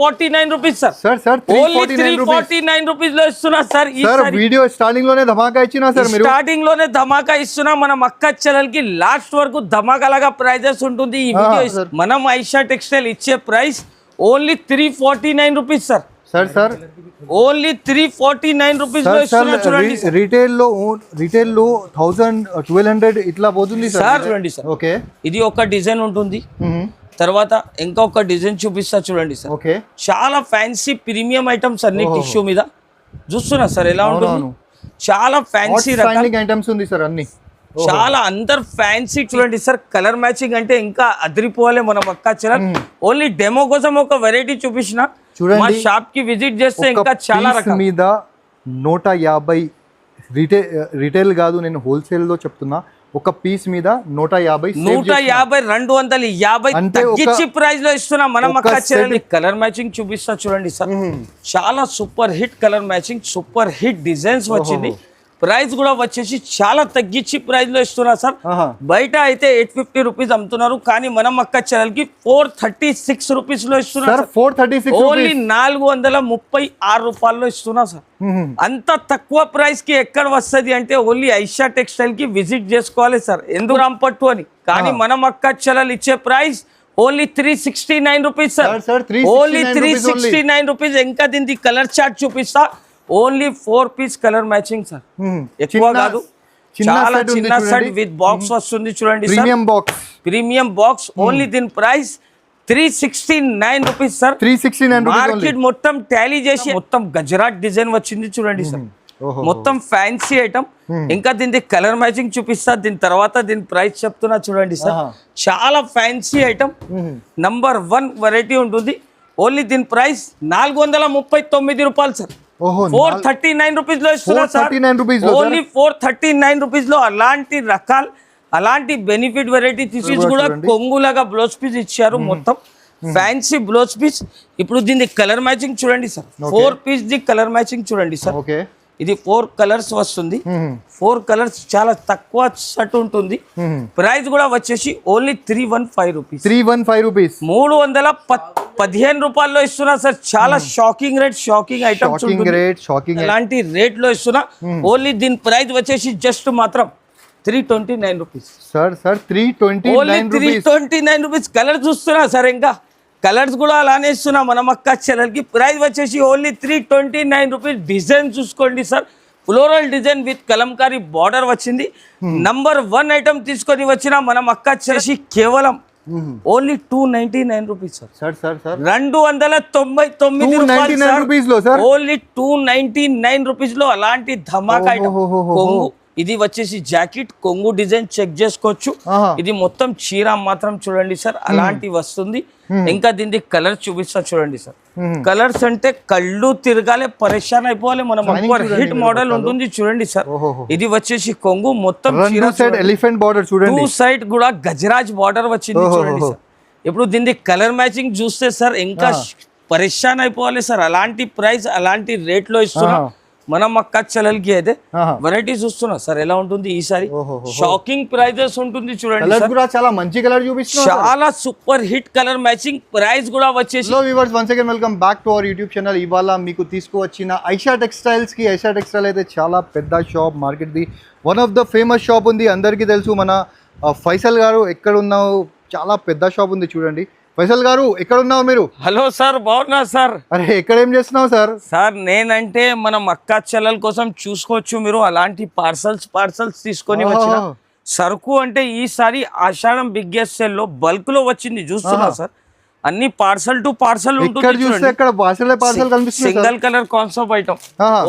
349 rupees sir. Sir only 349 rupees లో ఇస్తున్నా sir. Sir video starting లోనే ధమాకా ఇచ్చినా సార్, మీరు స్టార్టింగ్ లోనే ధమాకా ఇస్తున్నా. మన అక్క చెల్లెలకి లాస్ట్ వరకు ధమాకా లాగా ప్రైజెస్ ఉంటుంది ఈ వీడియో. మనం ఐషా టెక్స్టైల్ ఇచ్చే price only 349 rupees sir. Sir only 349 rupees లో ఇస్తున్నా చూడండి. రిటైల్ లో 1200 ఇట్లా పోతుంది సార్. చూడండి సార్, ఓకే ఇది ఒక డిజైన్ ఉంటుంది, తర్వాత ఇంకొక డిజైన్ చూపిస్తా చూడండి సార్. ఓకే చాలా ఫ్యాన్సీ ప్రీమియం ఐటమ్స్ అన్ని టిష్యూ మీద చూస్తున్నా సార్ ఎలా ఉంటుంది. చాలా ఫ్యాన్సీ ఐటమ్స్ ఉంది సార్, అన్ని చాలా అందరు ఫ్యాన్సీ చూడండి సార్. కలర్ మ్యాచింగ్ అంటే ఇంకా అదిరిపోవాలి మన అక్క చెల్లెలు. ఓన్లీ డెమో కోసం ఒక వెరైటీ చూపించిన చూడండి. మా షాప్ కి విజిట్ చేస్తే ఇంకా చాలా రకాల మీద 150 రిటైల్ కాదు, నేను హోల్సేల్ లో చెప్తున్నా. ఒక పీస్ మీద 150 250 తగ్గించి ప్రైస్ లో ఇస్తున్నా మనం అక్క చెల్లెలు. కలర్ మ్యాచింగ్ చూపిస్తా చూడండి సార్. చాలా super hit colour matching, super hit designs వచ్చింది. ప్రైస్ కూడా వచ్చేసి చాలా తగ్గించి ప్రైస్ లో ఇస్తున్నా సార్. బయట అయితే 850 రూపీస్ అమ్ముతున్నారు, కానీ మనం అక్క చెల్లెలకి 436 రూపీస్ లో ఇస్తున్నారు. ఓన్లీ 436 రూపాయల్లో ఇస్తున్నా సార్. అంత తక్కువ ప్రైస్ కి ఎక్కడ వస్తుంది అంటే ఓన్లీ ఐషా టెక్స్టైల్ కి విజిట్ చేసుకోవాలి సార్, ఎందుకు రాంపట్టు అని. కానీ మనం అక్క చెల్లెలు ఇచ్చే price only 369 rupees sir. Only 369 rupees. ఇంకా దీనికి కలర్ చార్ట్ చూపిస్తా. Only 4 piece colour matching sir, ఎక్కువ కాదు. చాలా చిన్న సెట్ విత్ బాక్స్ వస్తుంది చూడండి. Premium box. ఓన్లీ దీని ప్రైస్ 369 రూపీస్ సార్. మార్కెట్ మొత్తం టాలీ చేసి మొత్తం గజరాట్ డిజైన్ వచ్చింది చూడండి సార్. మొత్తం ఫ్యాన్సీ ఐటమ్. ఇంకా దీని కలర్ మ్యాచింగ్ చూపిస్తా, దీని తర్వాత దీని ప్రైస్ చెప్తున్నా చూడండి సార్. చాలా ఫ్యాన్సీ ఐటమ్, నంబర్ 1 వెరైటీ ఉంటుంది. ఓన్లీ దీని ప్రైస్ 439 రూపాయలు సార్. 439 రూపీస్ లో ఇస్తున్నారు సార్. ఓన్లీ 439 రూపీస్ లో అలాంటి రకాలు, అలాంటి బెనిఫిట్ వెరైటీ తీసి కూడా కొంగులాగా బ్లౌజ్ పీస్ ఇచ్చారు. మొత్తం ఫ్యాన్సీ బ్లౌజ్ పీస్. ఇప్పుడు దీని కలర్ మ్యాచింగ్ చూడండి sir. 4 piece the colour matching చూడండి సార్. ఇది 4 కలర్స్ వస్తుంది. 4 కలర్స్ చాలా తక్కువ సెట్ ఉంటుంది. ప్రైస్ కూడా వచ్చేసి ఓన్లీ 315 రూపీస్. 315 రూపాయల్లో ఇస్తున్నా సార్. చాలా షాకింగ్ రేట్, షాకింగ్ ఐటమ్స్ అలాంటి రేట్ లో ఇస్తున్నా. ఓన్లీ దీని ప్రైస్ వచ్చేసి జస్ట్ మాత్రం 329 రూపీస్ సార్. 329 రూపీస్. కలర్ చూస్తున్నా సార్, ఇంకా కలర్స్ కూడా అలానే ఇస్తున్నా మనం అక్క చెల్లెలకి. ప్రైస్ వచ్చేసి ఓన్లీ 329 రూపీస్. డిజైన్ చూసుకోండి sir, floral design with Kalamkari border వచ్చింది. నంబర్ 1 ఐటమ్ తీసుకొని వచ్చిన మనం అక్క చెల్లెసి కేవలం only 299 rupees sir. 299 rupees. Only 299 rupees లో అలాంటి ధమాకా ఐటమ్. కొంగు ఇది వచ్చేసి జాకెట్, కొంగు డిజైన్ చెక్ చేసుకోవచ్చు. ఇది మొత్తం చీర మాత్రం చూడండి సార్, అలాంటి వస్తుంది. ఇంకా దీనికి కలర్ చూపిస్తా చూడండి సార్. కలర్స్ అంటే కళ్ళు తిరగాలి, పరేషాన్ అయిపోవాలి. మనం హిట్ మోడల్ ఉంటుంది చూడండి సార్. ఇది వచ్చేసి కొంగు మొత్తం ఎలిఫెంట్ బార్డర్ చూడండి. 2 సైడ్ కూడా గజరాజ్ బార్డర్ వచ్చింది చూడండి సార్. ఇప్పుడు దీనికి కలర్ మ్యాచింగ్ చూస్తే సార్ ఇంకా పరేషాన్ అయిపోవాలి సార్. అలాంటి ప్రైస్, అలాంటి రేట్ లో ఇస్తున్నా మనం అక్క చెల్లెలకి. అయితే వెరైటీ చూస్తున్నా సార్ ఎలా ఉంటుంది ఈసారి. షాకింగ్ ప్రైజెస్ ఉంటుంది చూడండి. చాలా మంచి కలర్ చూపిస్తున్నా, చాలా super hit colour matching. Price కూడా వచ్చేసి. Hello viewers, once again welcome back to our YouTube channel. ఇవాళ మీకు తీసుకువచ్చిన ఐషా టెక్స్టైల్స్ కి. ఐషా టెక్స్టైల్ అయితే చాలా పెద్ద shop, market the one of the famous shop ఉంది. అందరికీ తెలుసు. మన ఫైసల్ గారు ఎక్కడ ఉన్నావు, చాలా పెద్ద షాప్ ఉంది చూడండి. ఫైసల్ గారు ఎక్కడ ఉన్నావు మీరు? హలో సార్, బాగున్నా సార్. అరే ఎక్కడ ఏం చేస్తున్నావు సార్? సార్ నేనంటే మనం అక్క చెల్లెల కోసం చూసుకోవచ్చు మీరు. అలాంటి పార్సల్స్ తీసుకొని వచ్చిన సరుకు అంటే ఈసారి ఆషాఢం బిగ్గెస్ట్ సేల్ లో బల్క్ లో వచ్చింది చూస్తున్నా సార్. అన్ని పార్సల్ టు పార్సల్ ఉంటుంది. Single colour concept item.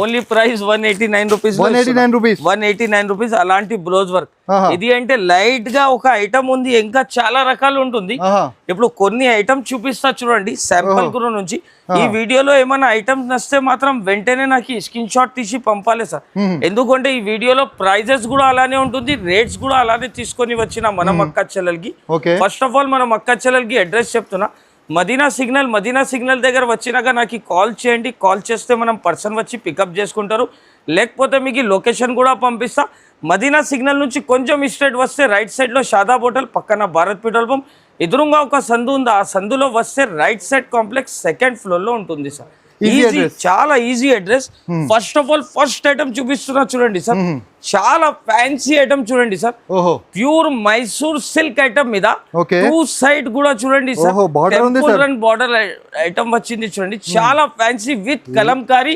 Only price 189 rupees. 189 rupees. అలాంటి బ్లౌజ్ వర్క్. ఇది అంటే లైట్ గా ఒక ఐటమ్ ఉంది, ఇంకా చాలా రకాలు ఉంటుంది. ఇప్పుడు కొన్ని ఐటమ్ చూపిస్తా చూడండి శాంపుల్ గురు నుంచి. ఈ వీడియోలో ఏమైనా ఐటమ్స్ నచ్చితే మాత్రం వెంటనే నాకు స్క్రీన్ షాట్ తీసి పంపాలి సార్. ఎందుకంటే ఈ వీడియోలో ప్రైజెస్ కూడా అలానే ఉంటుంది, రేట్స్ కూడా అలానే తీసుకొని వచ్చిన మనం అక్క చెల్లెలకి. ఫస్ట్ ఆఫ్ ఆల్ మనం అక్క చెల్లెలకి అడ్రస్ చెప్తున్నా. మదీనా సిగ్నల్ దగ్గర వచ్చినాక నాకు కాల్ చేయండి. కాల్ చేస్తే మనం పర్సన్ వచ్చి పికప్ చేసుకుంటారు. లేకపోతే మీకు లొకేషన్ కూడా పంపిస్తా. మదీనా సిగ్నల్ నుంచి కొంచెం స్ట్రైట్ వస్తే రైట్ సైడ్లో షాదాబ్ హోటల్, పక్కన భారత్ పెట్రోల్ పంప్, ఎదురుగా ఒక సందు ఉంది. ఆ సందులో వస్తే రైట్ సైడ్ కాంప్లెక్స్ సెకండ్ ఫ్లోర్లో ఉంటుంది సార్. ఈజీ, చాలా easy address. First of all first item చూపిస్తున్నా చూడండి సార్. చాలా ఫ్యాన్సీ ఐటమ్ చూడండి sir. Pure Mysore silk item మీద టూ సైడ్ కూడా చూడండి సార్. బార్డర్ ఐటమ్ వచ్చింది చూడండి. చాలా fancy with Kalamkari,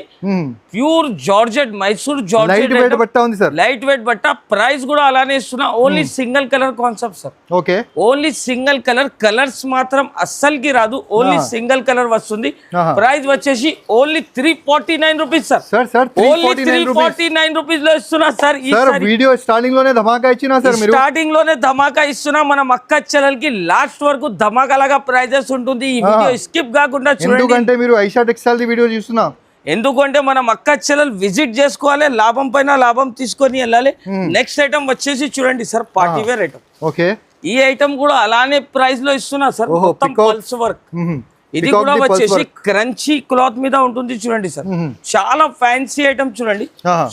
pure georgette, Mysore georgette, light weight బట్ట. ప్రైస్ కూడా అలానే ఇస్తున్నా. Only single colour concept sir. Only single colour. Colours మాత్రం అస్సలకి రాదు. ఓన్లీ సింగిల్ కలర్ వస్తుంది. ప్రైస్ వచ్చేసి only 349 rupees sir. Only 349 rupees లో ఇస్తున్నా సార్. వీడియో స్టార్టింగ్ లోనే ధమాకా ఇచ్చినా సార్. స్టార్టింగ్ లోనే ధమాకా ఇస్తున్నా. మన అక్క చెల్లెలకి లాస్ట్ వరకు ధమాకా లాగా ప్రైజెస్ ఉంటుంది. ఈ వీడియో స్కిప్ కాకుండా చూడండి. ఎందుకంటే మీరు ఐషా టెక్స్టైల్ వీడియో చూస్తున్నా. ఎందుకంటే మనం అక్క చెల్లెలు విజిట్ చేసుకోవాలి, లాభం పైన లాభం తీసుకొని వెళ్ళాలి. నెక్స్ట్ ఐటమ్ వచ్చేసి చూడండి sir, party wear item. Okay, ఈ ఐటమ్ కూడా అలానే ప్రైస్ లో ఇస్తున్నా సార్. మొత్తం పల్స్ వర్క్. ఇది కూడా వచ్చేసి క్రంచీ క్లాత్ మీద ఉంటుంది చూడండి సార్. చాలా ఫ్యాన్సీ ఐటమ్ చూడండి.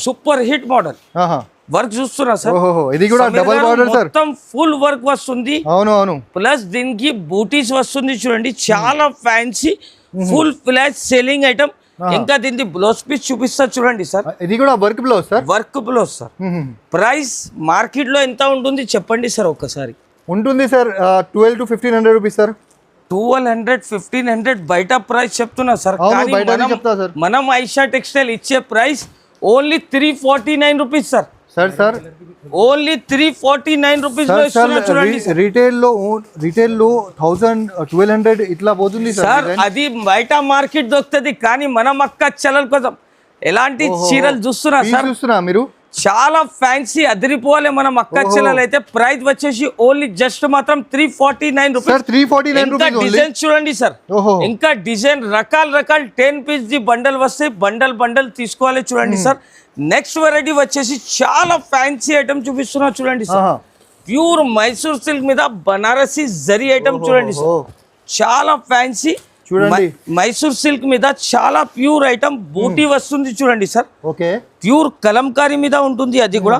సూపర్ హిట్ మోడల్ వర్క్ చూస్తున్నా సార్. ఇది కూడా డబుల్ బార్డర్ సార్. మొత్తం ఫుల్ వర్క్ వస్తుంది. అవును. ప్లస్ దీనికి బూటీస్ వస్తుంది చూడండి. చాలా fancy full flash selling item. ఇంకా దీనికి బ్లౌజ్ పీస్ చూపిస్తా చూడండి సార్. ఇది కూడా work blouse sir. Work blouse sir. Price market లో ఎంత ఉంటుంది చెప్పండి సార్ ఒక్కసారి. ఉంటుంది సార్ 1200 to 1500 రూపీస్ సార్. 1200, 1500 బయట ప్రైస్ చెప్తున్నా సార్. కానీ మనం ఐషా టెక్స్టైల్ ఇచ్చే price only 349 rupees sir. Sir only 349 rupees లో ఇస్తున్నా చూడండి. రిటైల్ లో 1000, 1200 ఇట్లా పోతుంది సార్. అది బయట మార్కెట్ దొరుకుతుంది. కానీ మనం అక్క చెల్లెల కోసం ఎలాంటి చీరలు చూస్తున్నా సార్. మీరు చాలా ఫ్యాన్సీ అదిరిపోవాలి. మనం అక్క చెల్లెలు అయితే ప్రైస్ వచ్చేసి ఓన్లీ జస్ట్ మాత్రం 349 రూపీస్. 349 రూపీస్. డిజైన్ చూడండి సార్. ఇంకా డిజైన్ రకాల 10 పీస్ ది బండల్ వస్తే బండల్ తీసుకోవాలి చూడండి సార్. నెక్స్ట్ వెరైటీ వచ్చేసి చాలా ఫ్యాన్సీ ఐటమ్ చూపిస్తున్నా చూడండి సార్. ప్యూర్ మైసూర్ సిల్క్ మీద బనారసి జరీ ఐటమ్ చూడండి సార్. చాలా ఫ్యాన్సీ చూడండి. మైసూర్ సిల్క్ మీద చాలా ప్యూర్ ఐటమ్ బూటీ వస్తుంది చూడండి సార్. ఓకే, ప్యూర్ కలంకారీ మీద ఉంటుంది. అది కూడా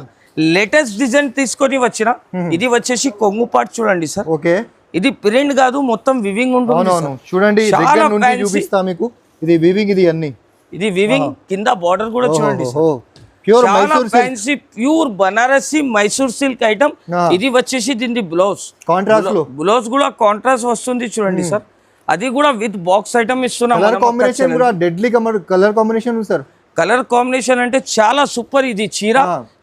లేటెస్ట్ డిజైన్ తీసుకొని వచ్చిన. ఇది వచ్చేసి కొంగు పార్ట్ చూడండి సార్. ఓకే, ఇది ప్రింట్ కాదు, మొత్తం వివింగ్ ఉంటుంది చూడండి. చూపిస్తా మీకు. ఇది వివింగ్, ఇది అన్ని ఇది వివింగ్. కింద బార్డర్ కూడా చూడండి sir. Pure fancy pure Banarasi Mysore silk item. ఇది వచ్చేసి దీని బ్లౌజ్ కూడా కాంట్రాస్ట్ వస్తుంది చూడండి సార్. అది కూడా విత్ బాక్స్ ఐటమ్ ఇస్తున్నాం. Colour combination sir. Colour combination అంటే చాలా సూపర్. ఇది చీర,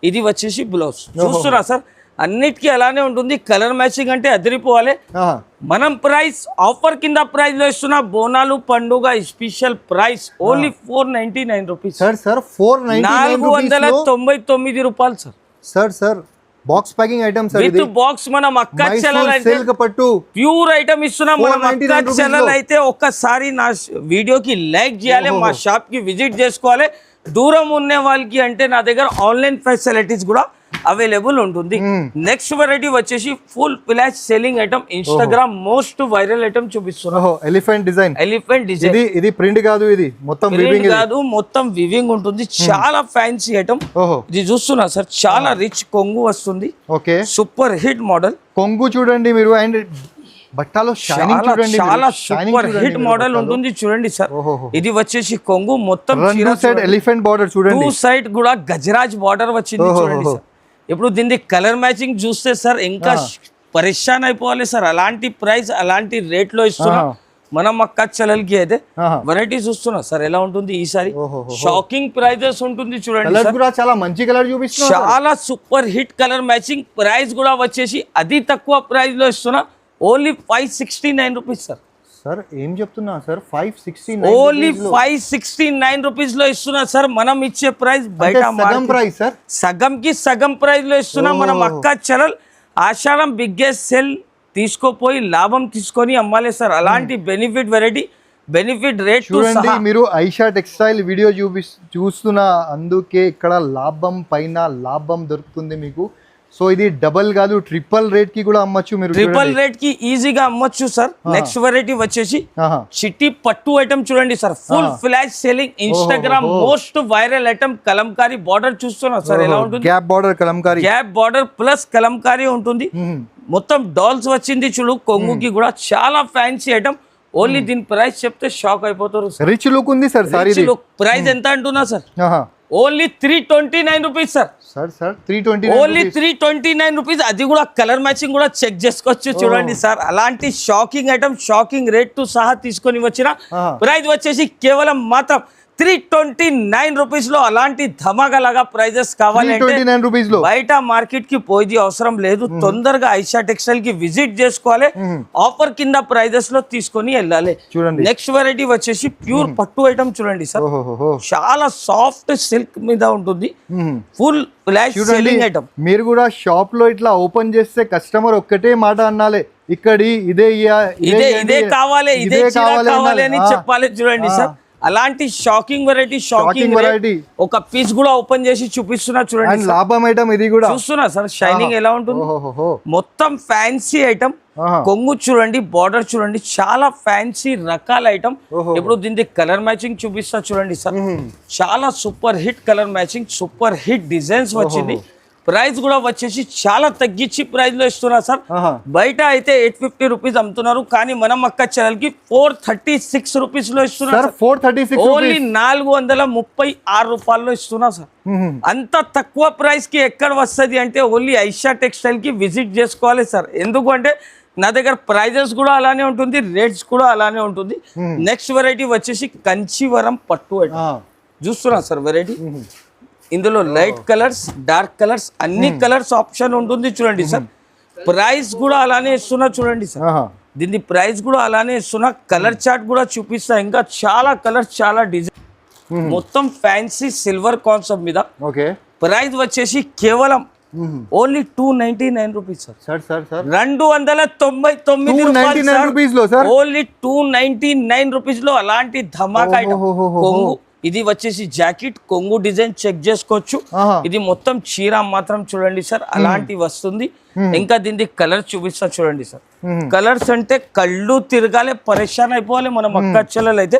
ఇది వచ్చేసి బ్లౌజ్. చూస్తున్నా సార్, అన్నిటికీ అలానే ఉంటుంది. కలర్ మ్యాచింగ్ అంటే అదిరిపోవాలి. మనం ప్రైస్ ఆఫర్ కింద ప్రైస్ లో ఇస్తున్నా. బోనాలు పండుగ స్పెషల్ ప్రైస్ ఓన్లీ 499 రూపీస్. 499 రూపాయలు sir. Box packing item sir. With box మనం అక్క చెల్లెలు అయితే ప్యూర్ ఐటమ్ ఇస్తున్నాం. మనం అక్క చెల్లెలు అయితే ఒక్కసారి నా వీడియోకి లైక్ చేయాలి, మా షాప్ కి విజిట్ చేసుకోవాలి. దూరం ఉన్న వాళ్ళకి అంటే నా దగ్గర ఆన్లైన్ ఫెసిలిటీస్ కూడా అవైలబుల్ ఉంటుంది. నెక్స్ట్ వెరైటీ వచ్చేసి full flash selling item. Instagram most viral item చూపిస్తున్నా. Elephant design. ఇది ప్రింట్ కాదు, ఇది మొత్తం వివింగ్ కాదు, మొత్తం వివింగ్ ఉంటుంది. చాలా ఫ్యాన్సీ ఐటమ్. ఇది చూస్తున్నా సార్. చాలా రిచ్ కొంగు వస్తుంది. Okay, super hit model. కొంగు చూడండి మీరు. అండ్ బట్టలో చాలా సూపర్ హిట్ మోడల్ ఉంటుంది చూడండి సార్. ఇది వచ్చేసి కొంగు మొత్తం ఎలిఫెంట్ బార్డర్ చూడండి. టూ సైడ్ కూడా గజరాజ్ బార్డర్ వచ్చింది చూడండి సార్. ఇప్పుడు దీనికి కలర్ మ్యాచింగ్ చూస్తే సార్ ఇంకా పరేషాన్ అయిపోవాలి సార్. అలాంటి ప్రైస్ అలాంటి రేట్ లో ఇస్తున్నా. మనం అక్క చెల్లెలకి అయితే వెరైటీ చూస్తున్నా సార్. ఎలా ఉంటుంది ఈసారి షాకింగ్ ప్రైజెస్ ఉంటుంది చూడండి. చాలా మంచి కలర్ చూపిస్తున్నా. చాలా super hit colour matching. Price కూడా వచ్చేసి అతి తక్కువ ప్రైస్ లో ఇస్తున్నా. Only 569 rupees sir. సార్ ఏం చెప్తున్నా సార్? 569 ఓన్లీ 569 రూపీస్ లో ఇస్తున్నా సార్. మనం ఇచ్చే ప్రైస్ బయట సగంకి సగం ప్రైస్ లో ఇస్తున్నా. మనం అక్క చెల్లెలు ఆషాఢం బిగ్గెస్ట్ సెల్ తీసుకోపోయి లాభం తీసుకొని అమ్మాలి సార్. అలాంటి బెనిఫిట్ వెరైటీ, బెనిఫిట్ రేట్ చూడండి. మీరు ఐషా టెక్స్టైల్ వీడియో చూస్తున్నా, అందుకే ఇక్కడ లాభం పైన లాభం దొరుకుతుంది మీకు. సో ఇది డబల్ కాదు ట్రిపుల్ రేట్ కి కూడా అమ్మొచ్చు మీరు. ట్రిపుల్ రేట్ కి ఈజీగా అమ్మొచ్చు సార్. నెక్స్ట్ వెరైటీ వచ్చేసి చిట్టి పట్టు ఐటమ్ చూడండి sir. Full flash selling Instagram most viral item Kalamkari border చూస్తున్నా సార్ ఎలా ఉంటుంది. Gap border Kalamkari, gap border plus Kalamkari ఉంటుంది. మొత్తం డాల్స్ వచ్చింది చూడు కొంగుకి కూడా చాలా ఫ్యాన్సీ ఐటమ్. ఓన్లీ దీని ప్రైస్ చెప్తే షాక్ అయిపోతారు. రిచ్ లుక్ ఉంది సార్. ప్రైస్ ఎంత అంటున్నా sir? Only 329 rupees sir. Sir 329 only 329 rupees. అది కూడా కలర్ మ్యాచింగ్ కూడా చెక్ చేసుకోవచ్చు చూడండి సార్. అలాంటి షాకింగ్ ఐటమ్ షాకింగ్ రేట్ తో సహా తీసుకొని వచ్చిన ప్రైస్ వచ్చేసి కేవలం మాత్రం 329 రూపీస్ లో. అలాంటి ధమాకా లాగా ప్రైజెస్ కావాలంటే బయట మార్కెట్ కి పోయి అవసరం లేదు. తొందరగా ఐషా టెక్స్టైల్ కి విజిట్ చేసుకోవాలి. ఆఫర్ కింద ప్రైజెస్ లో తీసుకొని వెళ్ళాలి. నెక్స్ట్ వెరైటీ వచ్చేసి ప్యూర్ పట్టు ఐటమ్ చూడండి సార్. చాలా సాఫ్ట్ సిల్క్ మీద ఉంటుంది. Full flash selling item. మీరు కూడా షాప్ లో ఇట్లా ఓపెన్ చేస్తే కస్టమర్ ఒక్కటే మాట అనాలి, ఇక్కడి ఇదే కావాలి ఇదే కావాలి అని చెప్పాలి చూడండి సార్. అలాంటి షాకింగ్ వెరైటీ షాకింగ్ ఒక పీస్ కూడా ఓపెన్ చేసి చూపిస్తున్నా చూడండి. లాభం ఐటమ్ ఇది కూడా చూస్తున్నా సార్. షైనింగ్ ఎలా ఉంటుంది మొత్తం ఫ్యాన్సీ ఐటమ్. కొంగు చూడండి, బార్డర్ చూడండి, చాలా ఫ్యాన్సీ రకాల ఐటమ్. ఇప్పుడు దీనికి కలర్ మ్యాచింగ్ చూపిస్తా చూడండి సార్. చాలా super hit colour matching, super hit designs వచ్చింది. ప్రైస్ కూడా వచ్చేసి చాలా తగ్గించి ప్రైస్ లో ఇస్తున్నా సార్. బయట అయితే 850 రూపీస్ అమ్ముతున్నారు, కానీ మనం అక్క ఛానల్ కి 436 రూపీస్ లో ఇస్తున్నారు. ఓన్లీ 436 రూపాయల్లో ఇస్తున్నా సార్. అంత తక్కువ ప్రైస్ కి ఎక్కడ వస్తుంది అంటే ఓన్లీ ఐషా టెక్స్టైల్ కి విజిట్ చేసుకోవాలి సార్. ఎందుకంటే నా దగ్గర ప్రైజెస్ కూడా అలానే ఉంటుంది, రేట్స్ కూడా అలానే ఉంటుంది. నెక్స్ట్ వెరైటీ వచ్చేసి కంచీవరం పట్టు చూస్తున్నా సార్ వెరైటీ. ఇందులో లైట్ కలర్స్, డార్క్ కలర్స్, అన్ని కలర్స్ ఆప్షన్ ఉంటుంది చూడండి సార్. ప్రైస్ కూడా అలానే ఇస్తున్నా చూడండి సార్. దీని ప్రైస్ కూడా అలానే ఇస్తున్నా. కలర్ చార్ట్ కూడా చూపిస్తా. ఇంకా చాలా కలర్స్, చాలా డిజైన్, మొత్తం ఫ్యాన్సీ సిల్వర్ కాన్సెప్ట్ మీద. ప్రైస్ వచ్చేసి కేవలం ఓన్లీ 299 రూపీస్ సార్. 299 రూపాయలు. ఓన్లీ 299 రూపీస్ లో అలాంటి ధమాకా ఐటమ్. కొంగు ఇది వచ్చేసి జాకెట్, కొంగు డిజైన్ చెక్ చేసుకోవచ్చు. ఇది మొత్తం చీర మాత్రం చూడండి సార్ అలాంటి వస్తుంది. ఇంకా దీనికి కలర్ చూపిస్తా చూడండి సార్. కలర్స్ అంటే కళ్ళు తిరగాలి, పరేషాన్ అయిపోవాలి మనం అక్క చెల్లెలు అయితే.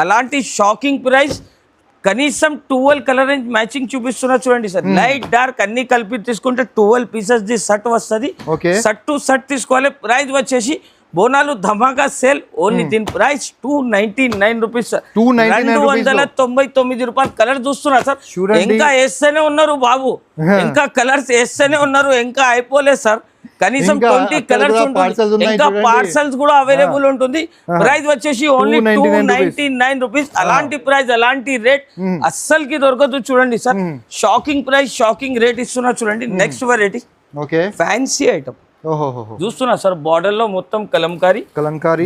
అలాంటి షాకింగ్ ప్రైస్. కనీసం 12 కలర్ రేంజ్ మ్యాచింగ్ చూపిస్తున్నా చూడండి సార్. లైట్ డార్క్ అన్ని కలిపి తీసుకుంటే 12 పీసెస్ ది సెట్ వస్తుంది. సెట్ టు సెట్ తీసుకోవాలి. ప్రైస్ వచ్చేసి బోనాలు ధమాకా సేల్. ఓన్లీ దీని ప్రైస్ 299 రూపీస్. 299 రూపాయలు. కలర్ చూస్తున్నా సార్. ఇంకా వేస్తేనే ఉన్నారు బాబు, ఇంకా కలర్స్ వేస్తేనే ఉన్నారు, ఇంకా అయిపోలేదు సార్. కనీసం 20 కలర్స్ ఉంటుంది. ఇంకా పార్సల్స్ కూడా అవైలబుల్ ఉంటుంది. ప్రైస్ వచ్చేసి ఓన్లీ 299 రూపీస్. అలాంటి ప్రైస్, అలాంటి రేట్ అస్సలకి దొరకదు చూడండి sir. Shocking price, shocking rate ఇస్తున్నా చూడండి. నెక్స్ట్ వెరైటీ ఫ్యాన్సీ ఐటమ్ చూస్తున్నా సార్. బార్డర్ లో మొత్తం కలంకారీ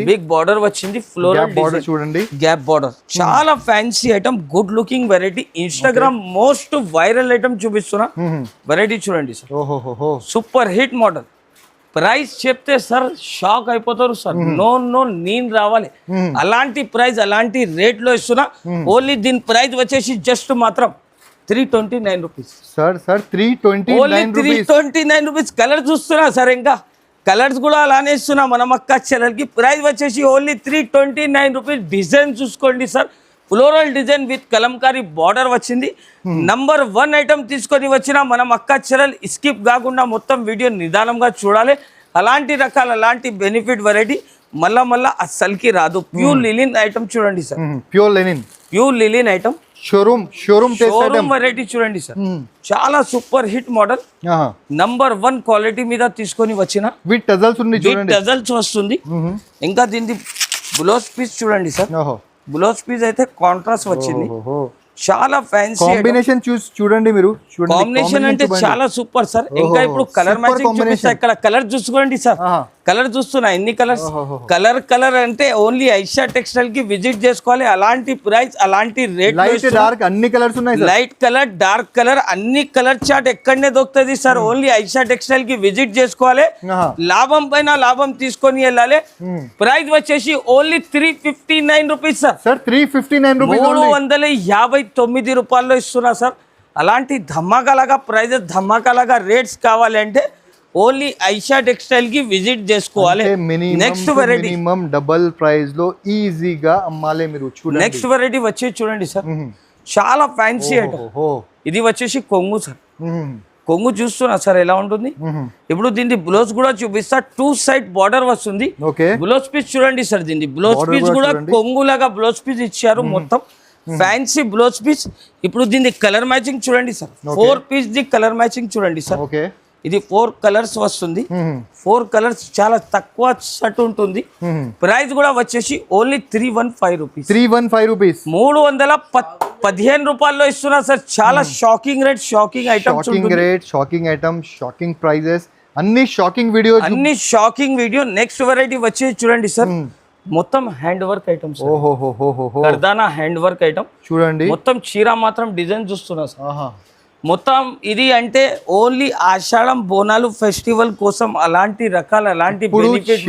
బిగ్ బార్డర్ వచ్చింది. ఫ్లోరల్ బార్డర్ చూడండి, గ్యాప్ బార్డర్. చాలా fancy item, good looking variety. Instagram most viral item చూపిస్తున్నా వెరైటీ చూడండి sir. Super hit model. Price చెప్తే సార్ షాక్ అయిపోతారు సార్. నో నేను రావాలి. అలాంటి ప్రైస్, అలాంటి రేట్ లో ఇస్తున్నా. ఓన్లీ దీని ప్రైస్ వచ్చేసి జస్ట్ మాత్రం 329 రూపీస్ సార్. 329 రూపీస్. కలర్ చూస్తున్నా సార్. ఇంకా కలర్స్ కూడా అలానే ఇస్తున్నా మనం అక్క చెల్లెలకి. ప్రైస్ వచ్చేసి ఓన్లీ 329 రూపీస్. డిజైన్ చూసుకోండి sir. Floral design with Kalamkari border వచ్చింది. నంబర్ 1 ఐటమ్ తీసుకొని వచ్చిన మనం అక్క చెల్లెలు స్కిప్ కాకుండా మొత్తం వీడియో నిదానంగా చూడాలి. అలాంటి రకాల, అలాంటి బెనిఫిట్ వెరైటీ మళ్ళా అస్సలకి రాదు. ప్యూర్ లిలిన్ ఐటమ్ చూడండి sir. Pure లిలిన్ item. Showroom variety చూడండి సార్. చాలా super hit model. Number 1 quality మీద తీసుకొని వచ్చిన విత్ టజల్స్ వస్తుంది. ఇంకా దీనికి బ్లౌజ్ పీస్ చూడండి సార్. బ్లౌజ్ పీస్ అయితే కాంట్రాస్ట్ వచ్చింది. చాలా ఫ్యాన్సీ కాంబినేషన్ చూడండి మీరు. కాంబినేషన్ అంటే చాలా సూపర్ సార్. ఇంకా ఇప్పుడు కలర్ మ్యాచింగ్ చూపిస్తా. ఇక్కడ కలర్ చూసుకోండి సార్. కలర్ చూస్తున్నా ఎన్ని కలర్స్. కలర్ అంటే ఓన్లీ ఐషా టెక్స్టైల్ కి విజిట్ చేసుకోవాలి. అలాంటి ప్రైస్, అలాంటి రేట్. అన్ని కలర్స్ ఉన్నాయి. లైట్ కలర్, డార్క్ కలర్, అన్ని కలర్ చార్ట్ ఎక్కడనే దొరుకుతుంది సార్. ఓన్లీ ఐషా టెక్స్టైల్ కి విజిట్ చేసుకోవాలి. లాభం పైన లాభం తీసుకొని వెళ్ళాలి. ప్రైస్ వచ్చేసి ఓన్లీ 359 రూపీస్ సార్. 359 రూపీస్. 359 రూపాయల్లో ఇస్తున్నా సార్. అలాంటి ధమాకాలాగా ప్రైజెస్ ధమాకాలాగా రేట్స్ కావాలంటే ఓన్లీ ఐషా టెక్స్టైల్ కి విజిట్ చేసుకోవాలి. Next variety minimum double price లో ఈజీగా అమ్మాలి మీరు. చూడండి నెక్స్ట్ వెరైటీ వచ్చి చూడండి సార్, చాలా ఫ్యాన్సీ ఐటమ్. ఇది వచ్చేసి కొంగు సార్. కొంగు చూస్తున్నా సార్ ఎలా ఉంటుంది. ఇప్పుడు దీన్ని బ్లౌజ్ కూడా చూపిస్తా. 2 సైడ్ బార్డర్ వస్తుంది. బ్లౌజ్ పీస్ చూడండి సార్, దీన్ని బ్లౌజ్ పీస్ కూడా కొంగు లాగా బ్లౌజ్ పీస్ ఇచ్చారు. మొత్తం ఫ్యాన్సీ బ్లౌజ్ పీస్. ఇప్పుడు దీన్ని కలర్ మ్యాచింగ్ చూడండి sir. 4 piece the colour matching చూడండి సార్. ఇది 4 కలర్స్ వస్తుంది. 4 కలర్స్ చాలా తక్కువ షర్ట్ ఉంటుంది. ప్రైస్ కూడా వచ్చేసి ఓన్లీ 315 రూపీస్. 315 రూపీస్, 315 రూపాయల్లో ఇస్తున్నా సార్. చాలా shocking rate, shocking item, shocking item, shocking prices, అన్ని షాకింగ్ వీడియో, అన్ని షాకింగ్ వీడియో. నెక్స్ట్ వెరైటీ వచ్చేసి చూడండి సార్, మొత్తం హ్యాండ్ వర్క్ ఐటమ్స్. కర్దానా హ్యాండ్ వర్క్ ఐటమ్ చూడండి. మొత్తం చీర మాత్రం డిజైన్ చూస్తున్నా సార్. మొత్తం ఇది అంటే ఓన్లీ ఆషాఢం బోనాలు ఫెస్టివల్ కోసం అలాంటి రకాల అలాంటి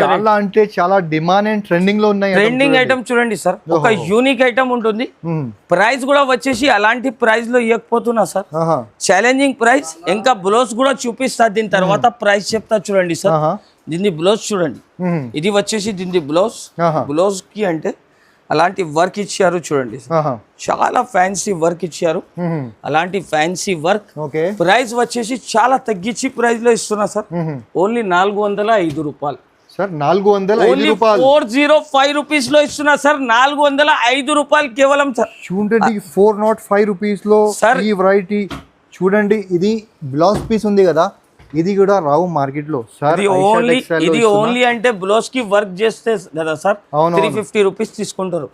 చాలా అంటే చాలా డిమాండ్ అండ్ ట్రెండింగ్ లో ఉన్నాయి. ట్రెండింగ్ ఐటమ్ చూడండి సార్, ఒక యూనిక్ ఐటమ్ ఉంటుంది. ప్రైస్ కూడా వచ్చేసి అలాంటి ప్రైస్ లో ఇవ్వకపోతున్నా సార్, ఛాలెంజింగ్ ప్రైస్. ఇంకా బ్లౌజ్ కూడా చూపిస్తా, దీని తర్వాత ప్రైస్ చెప్తా చూడండి సార్. దీన్ని బ్లౌజ్ చూడండి, ఇది వచ్చేసి దీన్ని బ్లౌజ్ కి అంటే అలాంటి వర్క్ ఇచ్చారు చూడండి. చాలా ఫ్యాన్సీ వర్క్ ఇచ్చారు. అలాంటి ఫ్యాన్సీ వర్క్. ప్రైస్ వచ్చేసి చాలా తగ్గించి ప్రైస్ లో ఇస్తున్నా సార్. ఓన్లీ 405 రూపాయలు సార్. 405 రూపాయలు, 405 రూపీస్ లో ఇస్తున్నా సార్. 405 రూపాయలు కేవలం సార్. చూడండి 405 రూపీస్ లో ఈ వెరైటీ చూడండి. ఇది బ్లౌజ్ పీస్ ఉంది కదా, ఇది కూడా రావు మార్కెట్ లో సార్. ఇది ఓన్లీ అంటే బ్లౌజ్ కి వర్క్ చేస్తే కదా సార్ 350 రూపీస్ తీసుకుంటారు.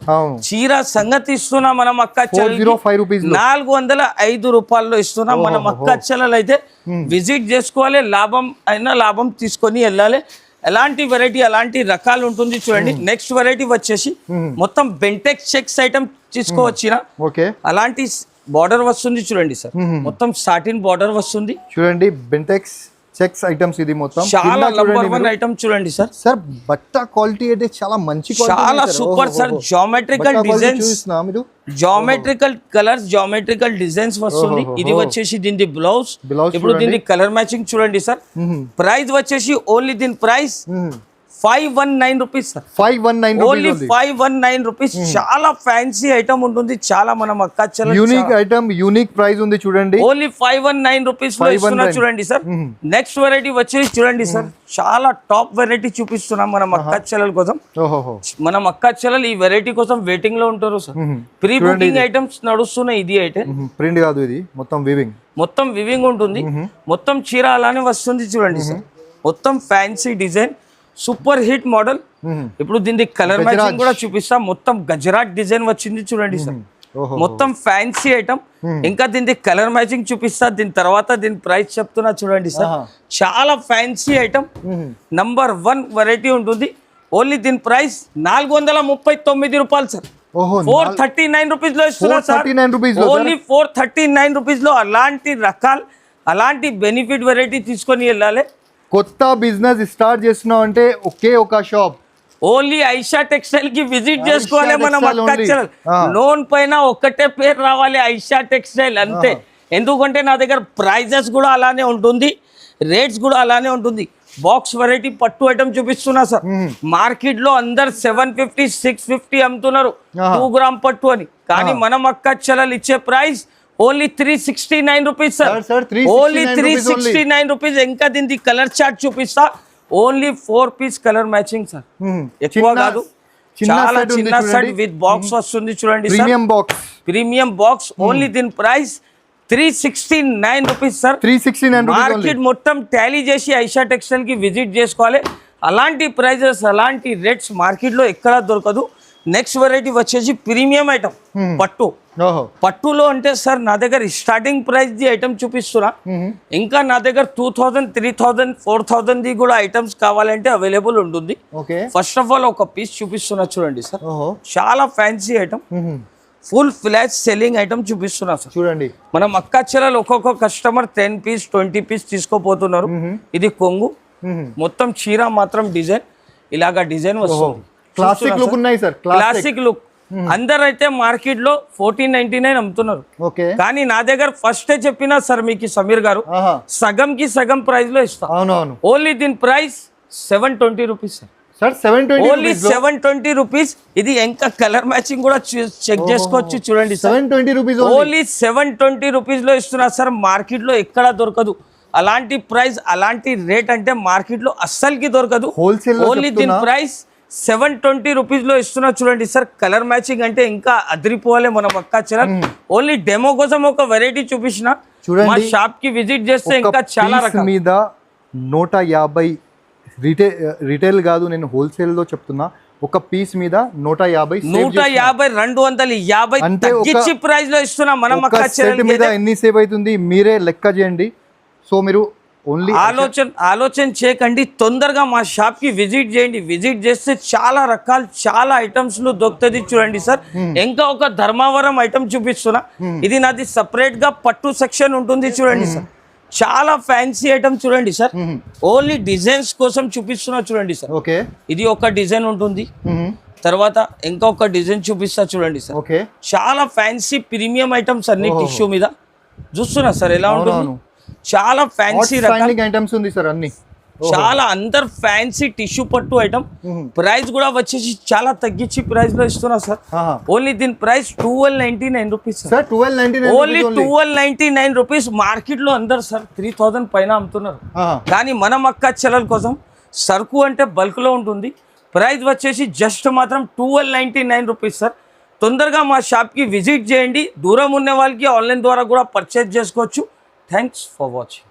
చీర సంగతి ఇస్తున్నా మనం అక్క చెల్లెలు 405 రూపాయల్లో ఇస్తున్నాం. మనం అక్క చెల్లెలు అయితే విజిట్ చేసుకోవాలి, లాభం అయినా లాభం తీసుకొని వెళ్ళాలి. ఎలాంటి వెరైటీ అలాంటి రకాలు ఉంటుంది చూడండి. నెక్స్ట్ వెరైటీ వచ్చేసి మొత్తం బెంటెక్స్ చెక్స్ ఐటమ్ తీసుకోవచ్చిన అలాంటి బార్డర్ వస్తుంది చూడండి సార్. మొత్తం సాటిన్ బార్డర్ వస్తుంది చూడండి. బెంటెక్స్ చెక్స్ ఐటమ్స్ ఇది మొత్తం చాలా నంబర్ 1 ఐటమ్ చూడండి సార్. సార్ బట్ట క్వాలిటీ అయితే చాలా మంచి క్వాలిటీ, చాలా super sir. Geometrical designs, geometrical colours, geometrical designs వస్తుంది. ఇది వచ్చేసి దీని బ్లౌజ్. ఇప్పుడు దీని కలర్ మ్యాచింగ్ చూడండి సార్. ప్రైస్ వచ్చేసి ఓన్లీ దీని price 519 rupees sir. 519 only 519 rupees. చాలా ఫ్యాన్సీ ఐటమ్ ఉంటుంది, చాలా మనం అక్క చెల్లెలు యూనిక్ ఐటమ్, యూనిక్ ప్రైస్ ఉంది చూడండి. ఓన్లీ 519 రూపీస్ లో ఇస్తున్నా చూడండి సార్. నెక్స్ట్ వెరైటీ వచ్చేసి చూడండి సార్, చాలా టాప్ వెరైటీ చూపిస్తున్నాం మనం అక్క చెల్లెల కోసం. మనం అక్క చెల్లెలు ఈ వెరైటీ కోసం వెయిటింగ్ లో ఉంటారు సార్. ప్రీ బుకింగ్ ఐటమ్స్ నడుస్తున్నాయి. ఇది అయితే ప్రింట్ కాదు, ఇది మొత్తం వివింగ్, మొత్తం వివింగ్ ఉంటుంది. మొత్తం చీర అలానే వస్తుంది చూడండి సార్. మొత్తం fancy design, super hit model. ఇప్పుడు దీనికి కలర్ మ్యాచింగ్ కూడా చూపిస్తా. మొత్తం గజరాట్ డిజైన్ వచ్చింది చూడండి సార్. మొత్తం ఫ్యాన్సీ ఐటమ్. ఇంకా దీనికి కలర్ మ్యాచింగ్ చూపిస్తా, దీని తర్వాత దీని ప్రైస్ చెప్తున్నా చూడండి సార్. చాలా ఫ్యాన్సీ ఐటమ్, నంబర్ 1 వెరైటీ ఉంటుంది. ఓన్లీ దీని ప్రైస్ 439 రూపాయలు సార్. 439 రూపీస్ లో ఇస్తున్నా సార్. ఓన్లీ 439 రూపీస్ లో అలాంటి రకాలు, అలాంటి బెనిఫిట్ వెరైటీ తీసుకొని వెళ్ళాలి. కొత్త బిజినెస్ స్టార్ట్ చేస్తున్నాం అంటే ఒకే ఒక షాప్, ఓన్లీ ఐషా టెక్స్టైల్ కి విజిట్ చేసుకోవాలి మనం. లోన్ పైన ఒక్కటే పేరు రావాలి, ఐషా టెక్స్టైల్ అంతే. ఎందుకంటే నా దగ్గర ప్రైజెస్ కూడా అలానే ఉంటుంది, రేట్స్ కూడా అలానే ఉంటుంది. బాక్స్ వెరైటీ పట్టు ఐటమ్ చూపిస్తున్నా సార్. మార్కెట్ లో అందరు 750, 650 అమ్ముతున్నారు 2 గ్రామ్ పట్టు అని. కానీ మనం అక్క చెల్లెలు ఇచ్చే price only 369 rupees sir. Only 369 rupees. ఇంకా దీనికి కలర్ చార్ట్ చూపిస్తా. Only 4 piece colour matching sir, ఎక్కువ కాదు. చాలా చిన్న సెట్ విత్ బాక్స్ వస్తుంది చూడండి సార్. Premium box. ఓన్లీ దీని ప్రైస్ 369 రూపీస్ సార్. 369 మార్కెట్ మొత్తం టాలీ చేసి ఐషా టెక్స్టైల్ కి విజిట్ చేసుకోవాలి. అలాంటి ప్రైజెస్, అలాంటి రేట్స్ మార్కెట్ లో ఎక్కడా దొరకదు. నెక్స్ట్ వెరైటీ వచ్చేసి ప్రీమియం ఐటమ్ పట్టు. పట్టులో అంటే సార్ నా దగ్గర స్టార్టింగ్ ప్రైస్ ది ఐటమ్ చూపిస్తున్నా. ఇంకా నా దగ్గర 2000, 3000, 4000 ది కూడా ఐటమ్స్ కావాలంటే అవైలబుల్ ఉంటుంది. ఫస్ట్ ఆఫ్ ఆల్ ఒక పీస్ చూపిస్తున్నా చూడండి సార్. చాలా fancy item, full flash selling item చూపిస్తున్నా సార్. చూడండి మనం అక్క చెల్లెలు ఒక్కొక్క కస్టమర్ 10 పీస్ 20 పీస్ తీసుకోపోతున్నారు. ఇది కొంగు. మొత్తం చీర మాత్రం డిజైన్ ఇలాగా డిజైన్ వస్తుంది. క్లాసిక్ లుక్ ఉన్నాయి సార్. క్లాసిక్ లుక్ అందరైతే మార్కెట్ లో 1499 అమ్ముతున్నారు, ఓకే. కానీ నా దగ్గర ఫస్టే చెప్పినా సార్ మీకు సమీర్ గారు, ఆహా. సగంకి సగం ప్రైస్ లో ఇస్తా. అవునవును ఓన్లీ దీని price 720 rupees sir. Sir 720 only 720 rupees. ఇది ఇంకా కలర్ మ్యాచింగ్ కూడా చెక్ చేసుకోవచ్చు, చూడండి సార్. 720 రూపీస్ ఓన్లీ 720 రూపీస్ లో ఇస్తున్నా సార్. మార్కెట్ లో ఎక్కడ దొరకదు అలాంటి ప్రైస్, అలాంటి రేట్ అంటే మార్కెట్ లో అస్సలకి దొరకదు. హోల్సేల్ ఓన్లీ దీని ప్రైస్ 720 రూపీస్ లో ఇస్తున్నా, చూడండి సార్. కలర్ మ్యాచింగ్ అంటే ఇంకా అదిరిపోవాలి మన మక్కా చీరలు. ఓన్లీ డెమో కోసం ఒక వెరైటీ చూపించిన, చూడండి. మా షాప్ కి విజిట్ చేస్తే ఇంకా చాలా రకాల మీద 150 రిటైల్ కాదు, నేను హోల్సేల్ లో చెప్తున్నా. ఒక పీస్ మీద 150 250 అంటే తగ్గించి ప్రైస్ లో ఇస్తున్నా మన ఒక మక్కా సెట్ చీరలు. మీద ఎన్ని సేవ్ అవుతుంది మీరే లెక్క చేయండి. సో మీరు ఓన్లీ ఆలోచన చేయకండి, తొందరగా మా షాప్ కి విజిట్ చేయండి. విజిట్ చేస్తే చాలా రకాలు, చాలా ఐటమ్స్ దొరుకుతుంది, చూడండి సార్. ఇంకా ఒక ధర్మవరం ఐటమ్ చూపిస్తున్నా. ఇది నాది సపరేట్ గా పట్టు సెక్షన్ ఉంటుంది, చూడండి సార్. చాలా ఫ్యాన్సీ ఐటమ్ చూడండి సార్. ఓన్లీ డిజైన్స్ కోసం చూపిస్తున్నా, చూడండి సార్. ఓకే. ఇది ఒక డిజైన్ ఉంటుంది, తర్వాత ఇంకొక డిజైన్ చూపిస్తా, చూడండి సార్. ఓకే. చాలా ఫ్యాన్సీ ప్రీమియం ఐటమ్స్ అన్ని టిష్యూ మీద చూస్తున్నా సార్ ఎలా ఉంటుంది. చాలా ఫ్యాన్సీ ఐటమ్స్ ఉంది సార్ అన్ని. చాలా అందరు ఫ్యాన్సీ టిష్యూ పట్టు ఐటమ్. ప్రైస్ కూడా వచ్చేసి చాలా తగ్గించి ప్రైస్ లో ఇస్తున్నా సార్. ఓన్లీ దీని price 1299 rupees sir. 1299 only 1299 rupees. Market లో అందరు సార్ 3000 పైన అమ్ముతున్నారు, కానీ మన మక్కా చీరల కోసం సరుకు అంటే బల్క్ లో ఉంటుంది. ప్రైస్ వచ్చేసి జస్ట్ మాత్రం 1299 రూపీస్ సార్. తొందరగా మా షాప్ కి విజిట్ చేయండి. దూరం ఉన్న వాళ్ళకి ఆన్లైన్ ద్వారా కూడా పర్చేజ్ చేసుకోవచ్చు. Thanks for watching.